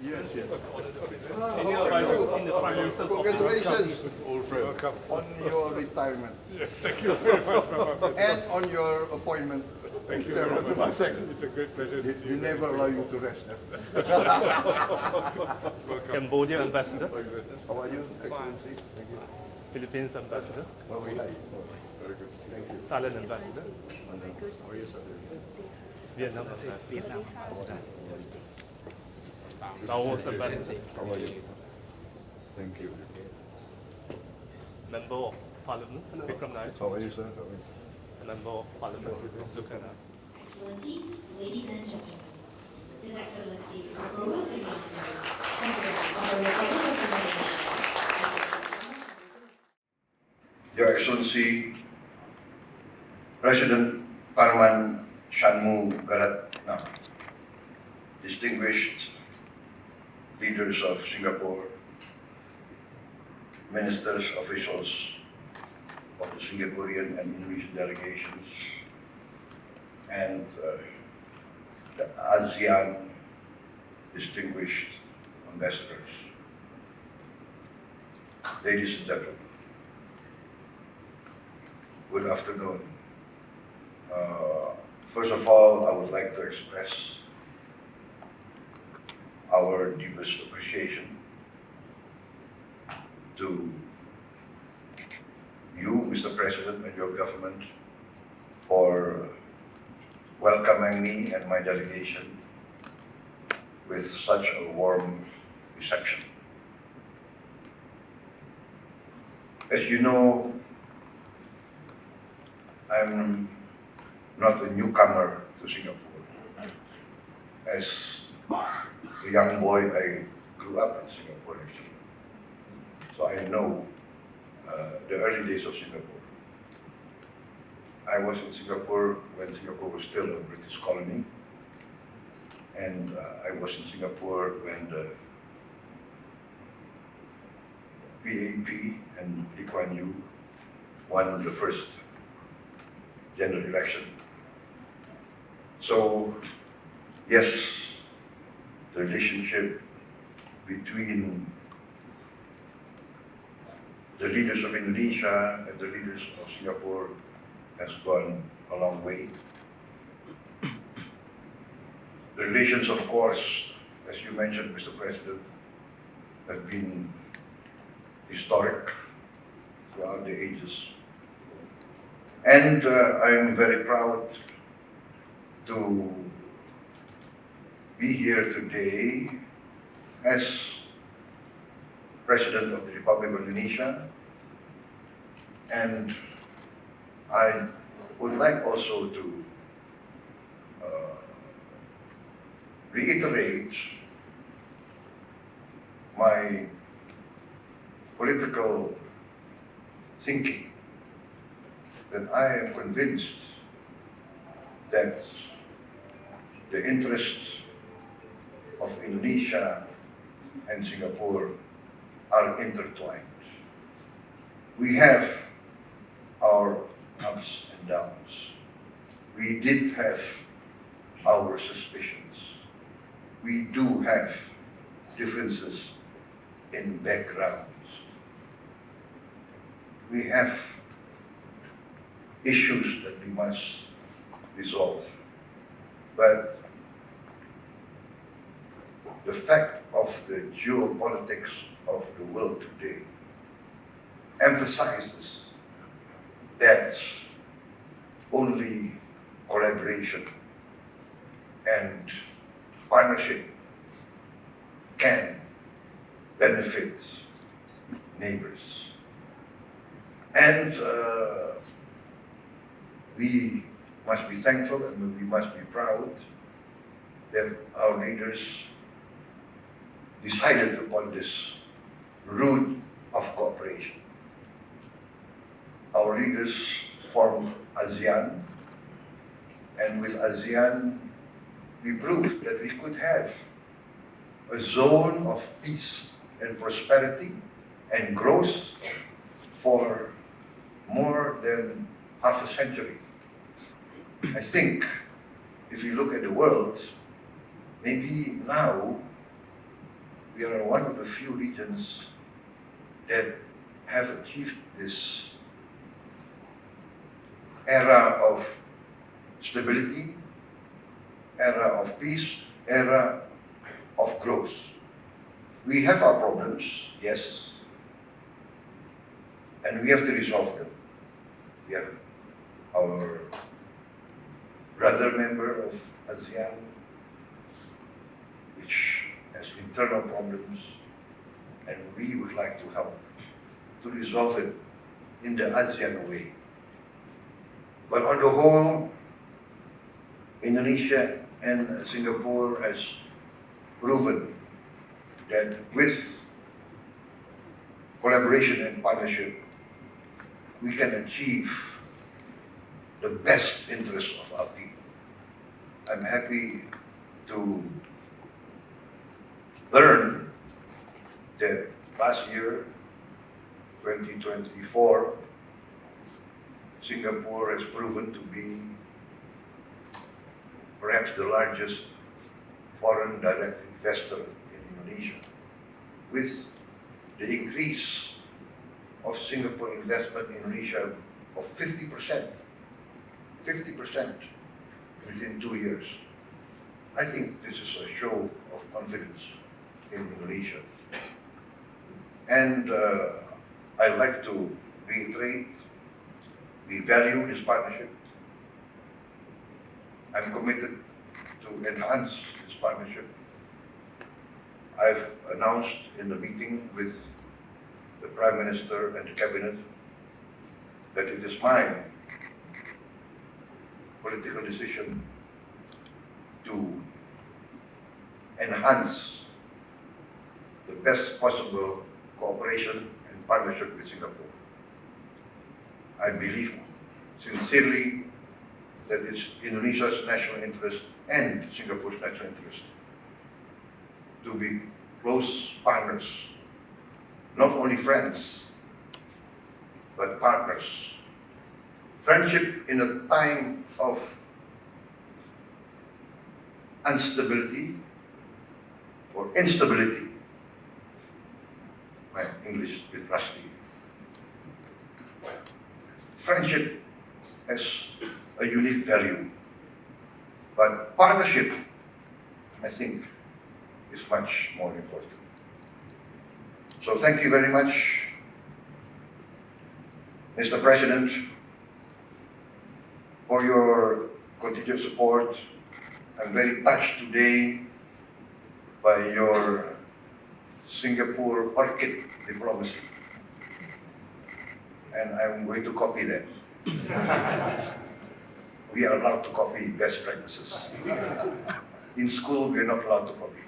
Yes, yes. Senior advisor in the Prime Minister's office. Congratulations Old friend. Welcome. on your retirement Yes, thank you very much, Mama President. and on your appointment. Thank you Chairman very much. Temasek. It's a great pleasure to see We you. never allow you to rest. Welcome. Cambodia ambassador, How are you, Excellency? Thank you. Philippines ambassador, Well, we like. Very good. Thank you. Thailand ambassador, How are you, sir? Vietnam ambassador, Vietnam ambassador. Laos ambassador, How are you? Thank you. member of parliament, Vikram Nair, How are you, sir? How are you? member of parliament, Zulkarnain. Excellencies, ladies and gentlemen, His Excellency Prabowo Subianto, President of the Republic of Indonesia. Your Excellency, President Tharman Shanmugaratnam, distinguished leaders of Singapore, ministers, officials of the Singaporean and Indonesian delegations, and the ASEAN distinguished ambassadors. Ladies and gentlemen, good afternoon. First of all, I would like to express our deepest appreciation to you, Mr. President, and your government for welcoming me and my delegation with such a warm reception. As you know, I'm not a newcomer to Singapore. As a young boy, I grew up in Singapore actually. So I know the early days of Singapore. I was in Singapore when Singapore was still a British colony. And I was in Singapore when the PAP and Lee Kuan Yew won the first general election. So, yes, the relationship between the leaders of Indonesia and the leaders of Singapore has gone a long way. The relations, of course, as you mentioned, Mr. President, have been historic throughout the ages. And I'm very proud to be here today as President of the Republic of Indonesia. And I would like also to reiterate my political thinking that I am convinced that the interests of Indonesia and Singapore are intertwined. We have our ups and downs. We did have our suspicions. We do have differences in backgrounds. We have issues that we must resolve. But the fact of the geopolitics of the world today emphasizes that only collaboration and partnership can benefit neighbors. And we must be thankful and we must be proud that our leaders decided upon this route of cooperation. Our leaders formed ASEAN, and with ASEAN, we proved that we could have a zone of peace and prosperity and growth for more than half a century. I think if you look at the world, maybe now we are one of the few regions that have achieved this era of stability, era of peace, era of growth. We have our problems, yes, and we have to resolve them. We have our brother member of ASEAN, which has internal problems, and we would like to help to resolve it in the ASEAN way. But on the whole, Indonesia and Singapore has proven that with collaboration and partnership, we can achieve the best interests of our people. I'm happy to learn that last year, 2024, Singapore has proven to be perhaps the largest foreign direct investor in Indonesia. With the increase of Singapore investment in Indonesia of 50% within 2 years. I think this is a show of confidence in Indonesia. And I'd like to reiterate, we value this partnership. I'm committed to enhance this partnership. I've announced in the meeting with the Prime Minister and the Cabinet that it is my political decision to enhance the best possible cooperation and partnership with Singapore. I believe sincerely that it's Indonesia's national interest and Singapore's national interest to be close partners, not only friends, but partners. Friendship in a time of instability or instability. My English is a bit rusty. Friendship has a unique value, but partnership, I think, is much more important. So thank you very much, Mr. President, for your continued support. I'm very touched today by your Singapore orchid diplomacy, and I'm going to copy that. We are allowed to copy best practices. In school, we're not allowed to copy.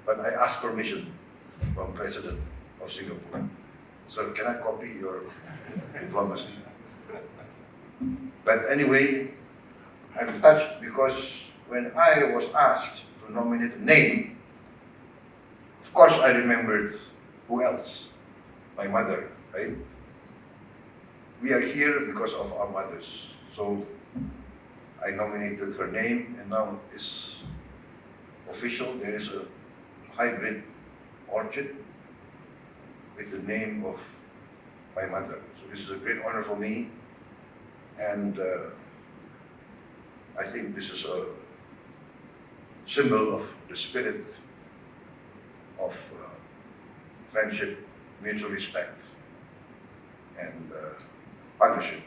But I asked permission from President of Singapore. So can I copy your diplomacy? But anyway, I'm touched because when I was asked to nominate a name, of course I remembered who else? My mother, right? We are here because of our mothers. So I nominated her name, and now it's official. There is a hybrid orchid with the name of my mother. So this is a great honor for me, and I think this is a symbol of the spirit of friendship, mutual respect, and partnership.